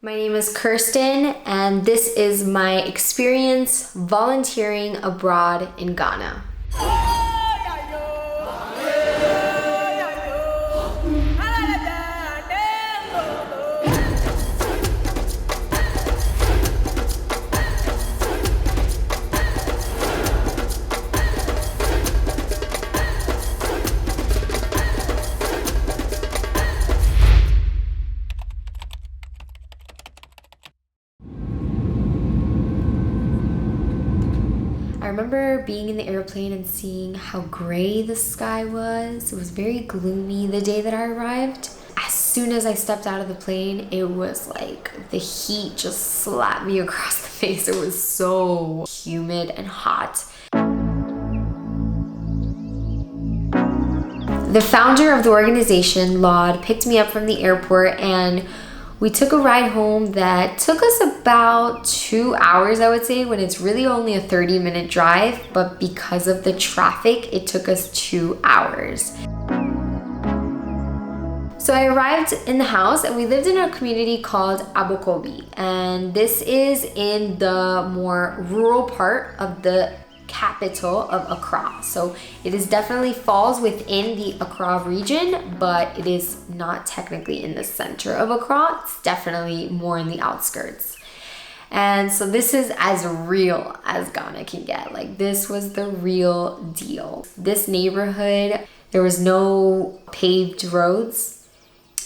My name is Kirsten, and this is my experience volunteering abroad in Ghana. I remember being in the airplane and seeing how gray the sky was. It was very gloomy the day that I arrived. As soon as I stepped out of the plane, it was like the heat just slapped me across the face. It was so humid and hot. The founder of the organization, Laud, picked me up from the airport and we took a ride home that took us about 2 hours, I would say, when it's really only a 30-minute drive, but because of the traffic, it took us 2 hours. So I arrived in the house and we lived in a community called Abokobi, and this is in the more rural part of the capital of Accra. So it is definitely falls within the Accra region, but it is not technically in the center of Accra. It's definitely more in the outskirts. And so this is as real as Ghana can get. Like, this was the real deal. This neighborhood, there was no paved roads.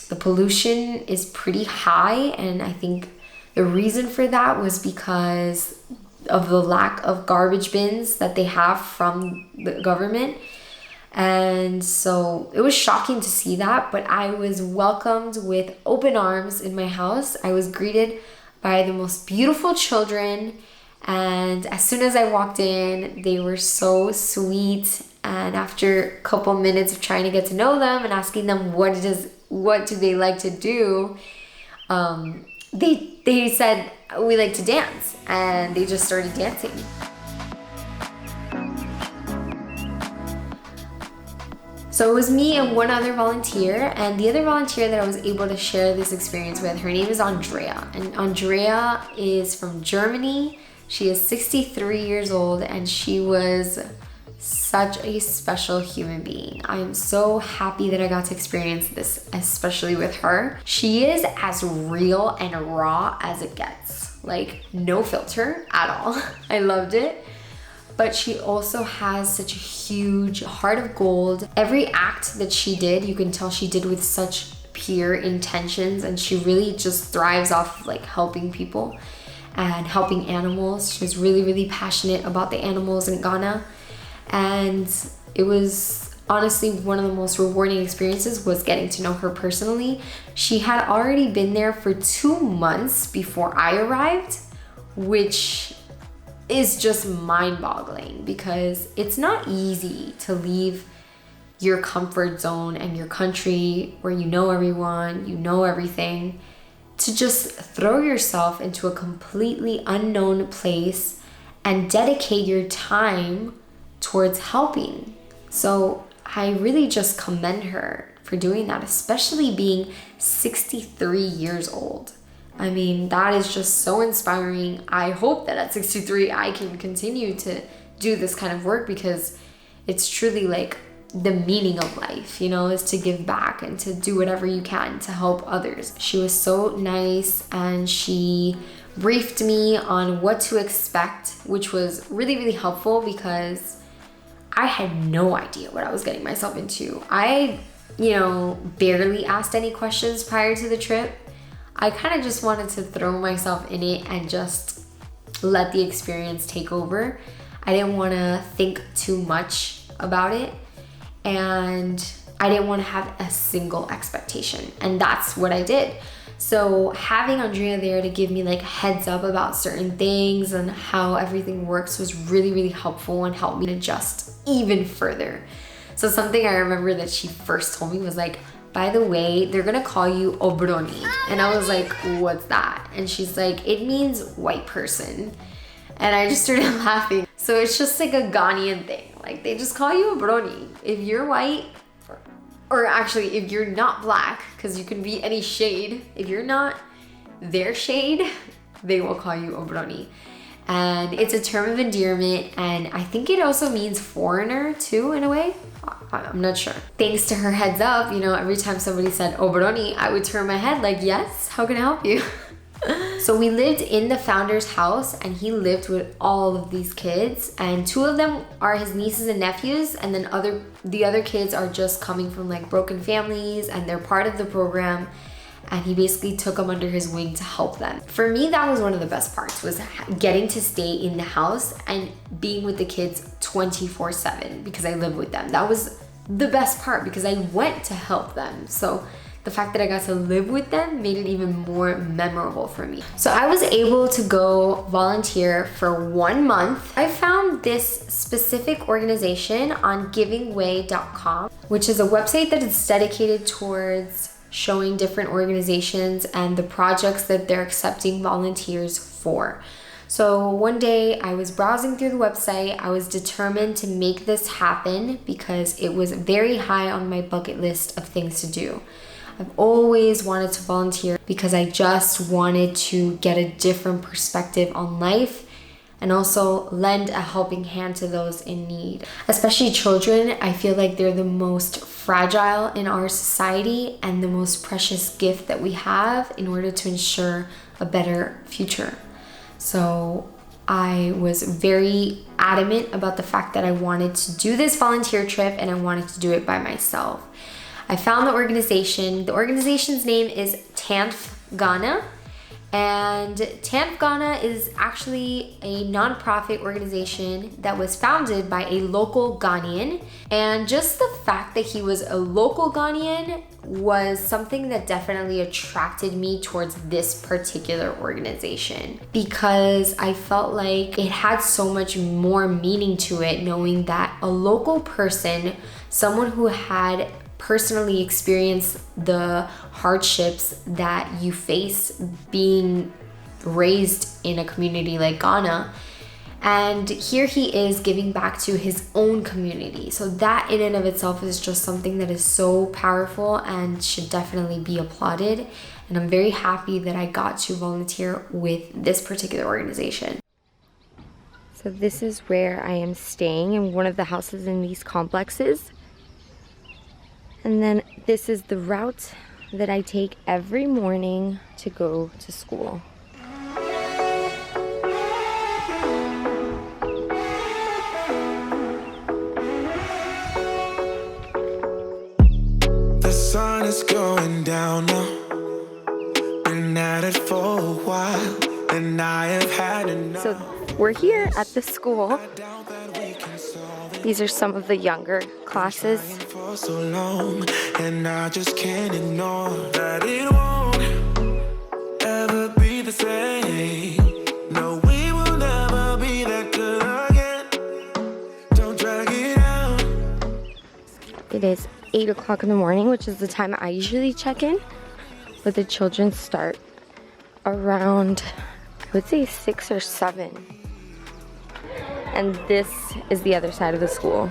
The pollution is pretty high, and I think the reason for that was because of the lack of garbage bins that they have from the government. And so it was shocking to see that, but I was welcomed with open arms in my house. I was greeted by the most beautiful children, and as soon as I walked in, they were so sweet. And after a couple minutes of trying to get to know them and asking them what do they like to do, they said, we like to dance, and they just started dancing. So it was me and one other volunteer, and the other volunteer that I was able to share this experience with, her name is Andrea, and Andrea is from Germany. She is 63 years old, and she was such a special human being. I am so happy that I got to experience this, especially with her. She is as real and raw as it gets. Like, no filter at all. I loved it. But she also has such a huge heart of gold. Every act that she did, you can tell she did with such pure intentions, and she really just thrives off like helping people and helping animals. She was really, really passionate about the animals in Ghana. And it was honestly one of the most rewarding experiences was getting to know her personally. She had already been there for 2 months before I arrived, which is just mind-boggling because it's not easy to leave your comfort zone and your country where you know everyone, you know everything, to just throw yourself into a completely unknown place and dedicate your time towards helping. So I really just commend her for doing that, especially being 63 years old. I mean, that is just so inspiring. I hope that at 63 I can continue to do this kind of work, because it's truly like the meaning of life, you know, is to give back and to do whatever you can to help others. She was so nice, and she briefed me on what to expect, which was really, really helpful because I had no idea what I was getting myself into. I, barely asked any questions prior to the trip. I kind of just wanted to throw myself in it and just let the experience take over. I didn't want to think too much about it, and I didn't want to have a single expectation, and that's what I did. So having Andrea there to give me like a heads up about certain things and how everything works was really, really helpful and helped me adjust even further. So something I remember that she first told me was like, by the way, they're gonna call you Obroni. And I was like, what's that? And she's like, it means white person. And I just started laughing. So it's just like a Ghanaian thing. Like, they just call you Obroni. If you're white, or actually if you're not black, because you can be any shade, if you're not, their shade, they will call you Obroni. And it's a term of endearment, and I think it also means foreigner too, in a way. I'm not sure. Thanks to her heads up, you know, every time somebody said Obroni, I would turn my head like, yes, how can I help you? So we lived in the founder's house, and he lived with all of these kids, and 2 of them are his nieces and nephews, and then the other kids are just coming from like broken families, and they're part of the program. And he basically took them under his wing to help them. For me, that was one of the best parts, was getting to stay in the house and being with the kids 24/7 because I live with them. That was the best part because I went to help them. So the fact that I got to live with them made it even more memorable for me. So I was able to go volunteer for 1 month. I found this specific organization on givingway.com, which is a website that is dedicated towards showing different organizations and the projects that they're accepting volunteers for. So one day I was browsing through the website. I was determined to make this happen because it was very high on my bucket list of things to do. I've always wanted to volunteer because I just wanted to get a different perspective on life and also lend a helping hand to those in need. Especially children, I feel like they're the most fragile in our society and the most precious gift that we have in order to ensure a better future. So I was very adamant about the fact that I wanted to do this volunteer trip and I wanted to do it by myself. I found the organization. The organization's name is TANF Ghana. And TANF Ghana is actually a nonprofit organization that was founded by a local Ghanaian. And just the fact that he was a local Ghanaian was something that definitely attracted me towards this particular organization because I felt like it had so much more meaning to it, knowing that a local person, someone who had personally experienced the hardships that you face being raised in a community like Ghana. And here he is giving back to his own community. So that in and of itself is just something that is so powerful and should definitely be applauded. And I'm very happy that I got to volunteer with this particular organization. So this is where I am staying in one of the houses in these complexes. And then this is the route that I take every morning to go to school. The sun is going down now. Been at it for a while, and I have had enough. So we're here at the school. These are some of the younger classes. For so long, and I just can't ignore that it won't ever be the same. No, we will never be that good again. Don't drag it out. It is 8 o'clock in the morning, which is the time I usually check in. But the children start around, I would say 6 or 7. And this is the other side of the school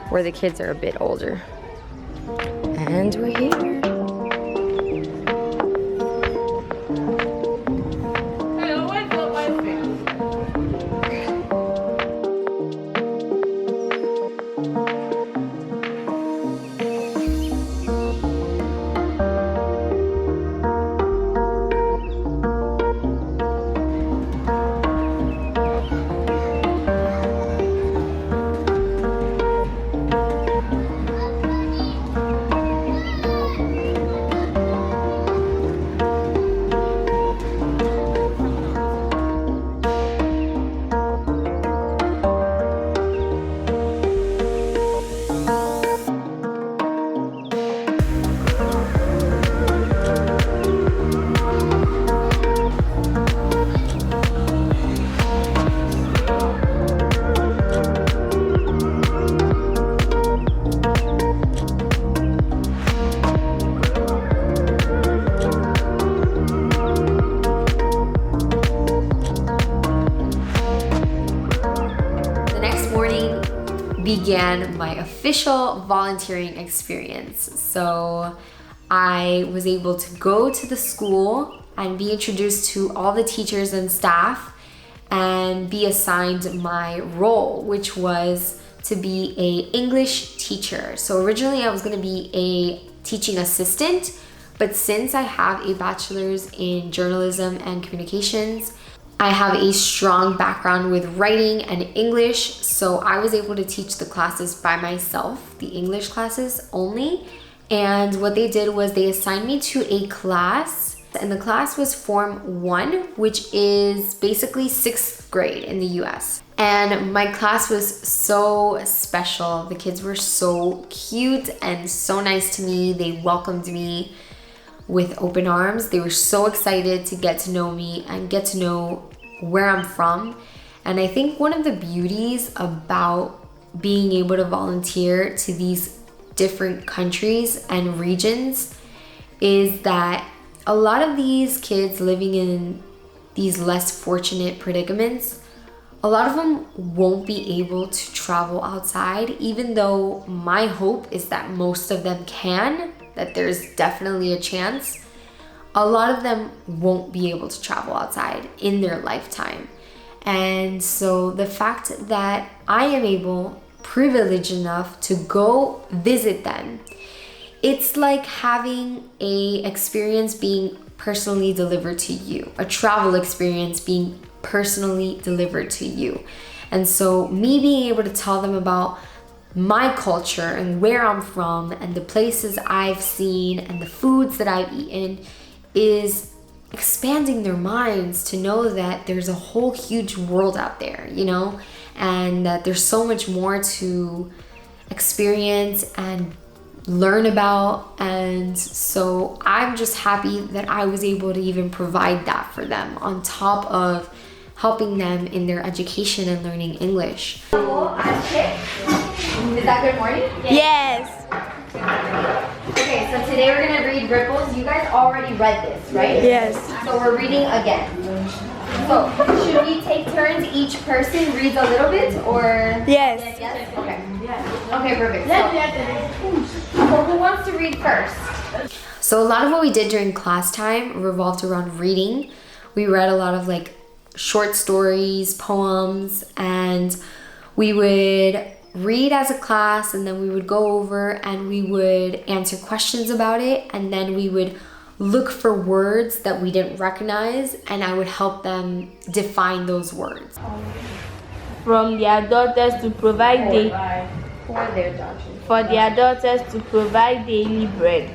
where the kids are a bit older. And we're here. Began my official volunteering experience. So I was able to go to the school and be introduced to all the teachers and staff and be assigned my role, which was to be a English teacher. So originally I was going to be a teaching assistant, but since I have a bachelor's in journalism and communications, I have a strong background with writing and English, so I was able to teach the classes by myself, the English classes only. And what they did was they assigned me to a class, and the class was Form 1, which is basically 6th grade in the US. And my class was so special. The kids were so cute and so nice to me. They welcomed me with open arms. They were so excited to get to know me and get to know where I'm from. And I think one of the beauties about being able to volunteer to these different countries and regions is that a lot of these kids living in these less fortunate predicaments, a lot of them won't be able to travel outside, even though my hope is that most of them can, that there's definitely a chance. A lot of them won't be able to travel outside in their lifetime. And so the fact that I am able, privileged enough to go visit them, it's like having a experience being personally delivered to you, a travel experience being personally delivered to you. And so me being able to tell them about my culture and where I'm from and the places I've seen and the foods that I've eaten is expanding their minds to know that there's a whole huge world out there, you know, and that there's so much more to experience and learn about. And so I'm just happy that I was able to even provide that for them on top of helping them in their education and learning English. I'm Kit. Is that good morning? Yes. Okay, so today we're gonna read Ripples. You guys already read this, right? Yes. So we're reading again. So should we take turns? Each person reads a little bit, or? Yes. Yes? Okay. Okay, perfect. So who wants to read first? So a lot of what we did during class time revolved around reading. We read a lot of like short stories, poems, and we would read as a class, and then we would go over and we would answer questions about it, and then we would look for words that we didn't recognize, and I would help them define those words. From their daughters to provide for their daughters to provide daily bread.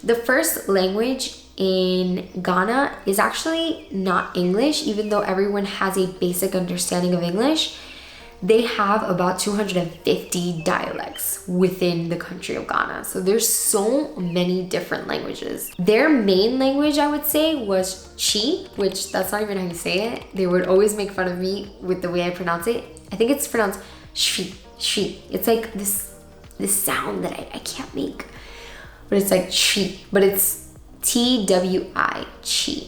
The first language in Ghana is actually not English, even though everyone has a basic understanding of English. They have about 250 dialects within the country of Ghana. So there's so many different languages. Their main language, I would say, was Chi, which that's not even how you say it. They would always make fun of me with the way I pronounce it. I think it's pronounced Shri. It's like this sound that I can't make. But it's like Chi, but it's T-W-I, Chi.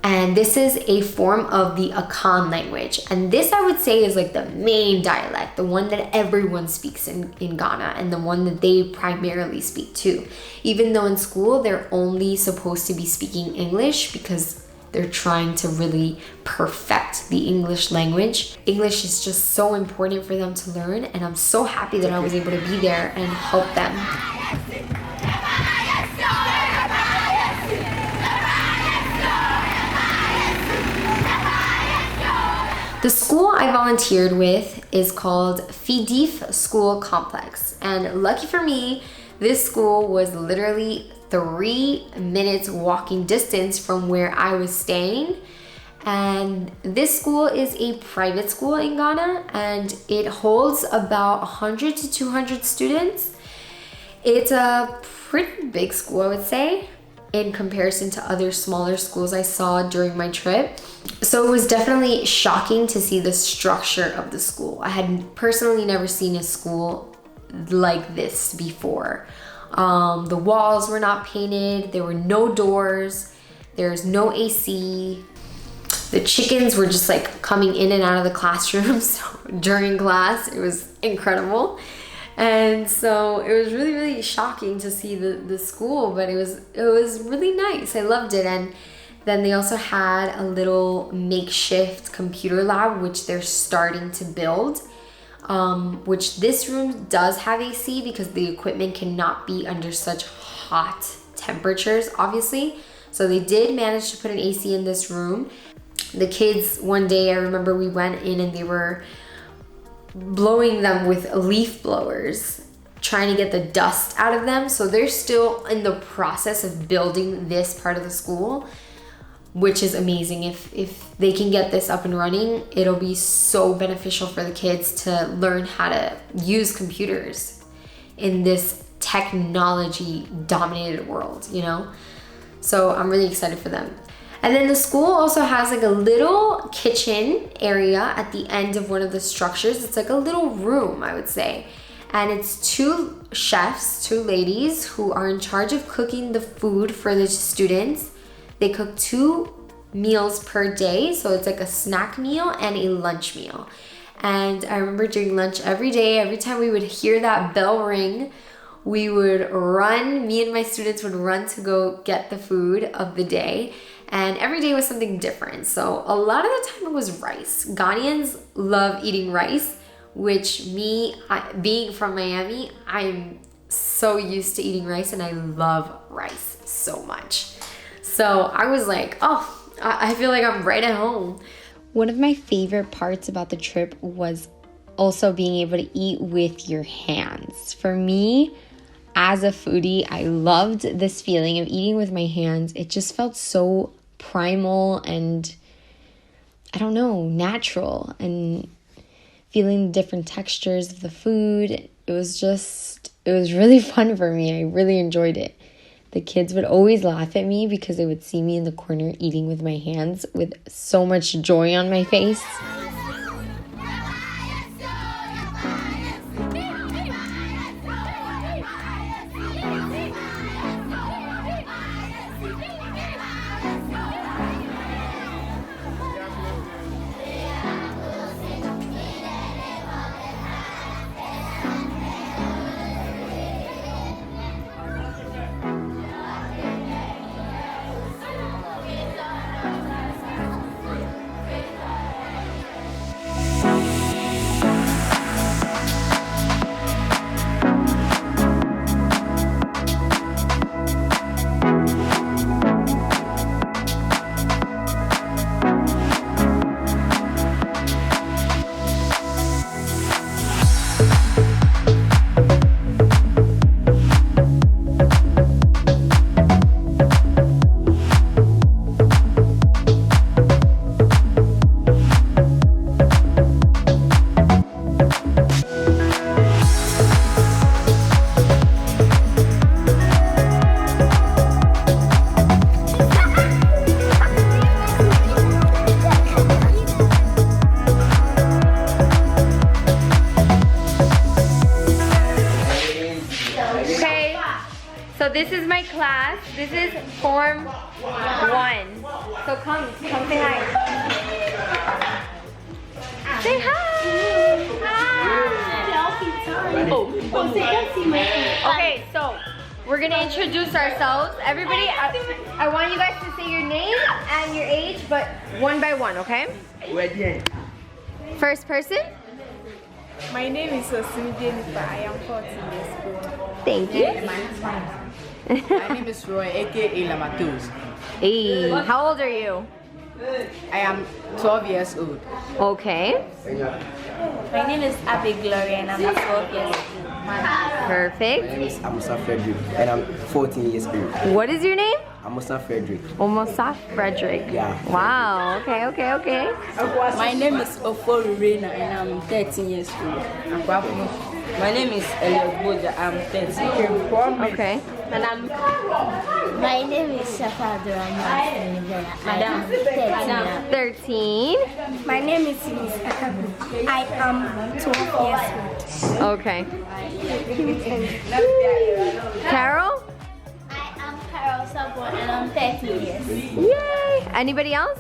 And this is a form of the Akan language. And this, I would say, is like the main dialect, the one that everyone speaks in Ghana, and the one that they primarily speak too. Even though in school, they're only supposed to be speaking English because they're trying to really perfect the English language. English is just so important for them to learn, and I'm so happy that I was able to be there and help them. The school I volunteered with is called FIDIF School Complex. And lucky for me, this school was literally 3 minutes walking distance from where I was staying. And this school is a private school in Ghana, and it holds about 100 to 200 students. It's a pretty big school, I would say, in comparison to other smaller schools I saw during my trip. So it was definitely shocking to see the structure of the school. I had personally never seen a school like this before. The walls were not painted, there were no doors, there's no AC. The chickens were just like coming in and out of the classrooms during class. It was incredible. And so it was really, really shocking to see the school, but it was really nice. I loved it. And Then they also had a little makeshift computer lab, which they're starting to build. Which this room does have AC because the equipment cannot be under such hot temperatures, obviously. So they did manage to put an AC in this room. The kids, one day, I remember we went in and they were blowing them with leaf blowers, trying to get the dust out of them. So they're still in the process of building this part of the school, which is amazing. If they can get this up and running, it'll be so beneficial for the kids to learn how to use computers in this technology dominated world, you know? So I'm really excited for them. And then the school also has like a little kitchen area at the end of one of the structures. It's like a little room, I would say. And it's two chefs, two ladies who are in charge of cooking the food for the students. They cook 2 meals per day. So it's like a snack meal and a lunch meal. And I remember during lunch every day, every time we would hear that bell ring, we would run, me and my students would run to go get the food of the day. And every day was something different. So a lot of the time it was rice. Ghanaians love eating rice, which being from Miami, I'm so used to eating rice and I love rice so much. So I was like, oh, I feel like I'm right at home. One of my favorite parts about the trip was also being able to eat with your hands. For me, as a foodie, I loved this feeling of eating with my hands. It just felt so primal and, I don't know, natural, and feeling the different textures of the food. It was really fun for me. I really enjoyed it. The kids would always laugh at me because they would see me in the corner eating with my hands with so much joy on my face. So this is my class. This is Form 1. So come say hi. Say hi. Hi. Okay, so we're gonna introduce ourselves. Everybody, I want you guys to say your name and your age, but one by one, okay? First person. My name is Osimidienipa. I am 14 years old. Thank you. My name is Roy, aka Lamatus. Hey, how old are you? I am 12 years old. Okay. My name is Abby Gloria and I'm 12 years old. Perfect. My name is Amusa Frederick and I'm 14 years old. What is your name? Amusa Frederick. Omosa Frederick. Yeah. Wow. Okay. My name is Ofori Reina and I'm 13 years old. My name is Elliot Boja. I'm 13. Okay. My name is Shafadra Madam. 13. My name is Miss Akabu. I am 12 years old. Okay. Carol? I am Carol Sabon and I'm 13 years. Yay! Anybody else?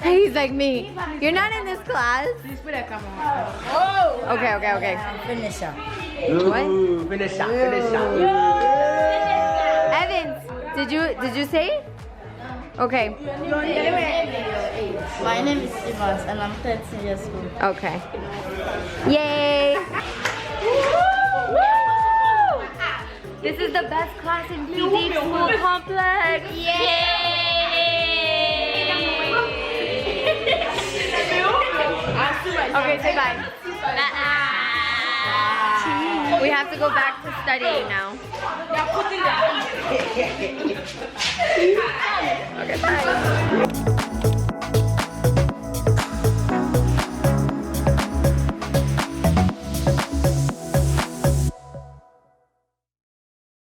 He's like me. You're not in this class. Please put a camera on. Okay. Finish up. What? Finish up. Evans, did you say? Okay. My name is Evans and I'm 13 years old. Okay. Yay! This is the best class in PD School Complex. Yay! Okay, say bye. We have to go back to studying now. Okay, bye.